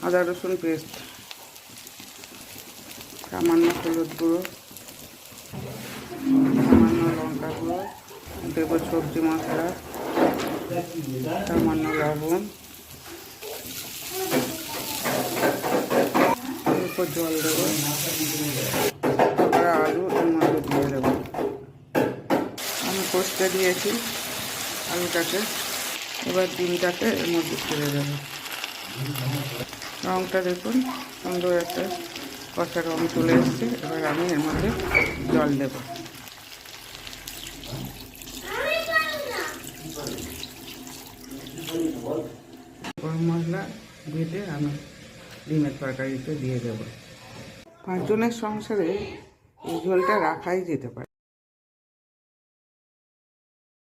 আদা রসুন পেস্ট, সামান্য হলুদ গুঁড়ো, সামান্য লঙ্কা গুঁড়ো, দেব সবজি মশলা, সামান্য লবণ, অল্প জল দেবো, তারপরে আলু এর মধ্যে দিয়ে দেবো। আমি কষতে দিয়েছি আলুটাকে, এবার ডিমটাকে এর মধ্যে ছেড়ে দেবো। রঙটা দেখুন, সুন্দর একটা কষা রঙ চলে এসছে। এবার আমি এর মধ্যে জল দেব। গরম মশলা বেটে আমি ডিমের তরকারিতে দিয়ে দেব। 5 জনের সংসারে এই ঝোলটা রাখাই যেতে পারে।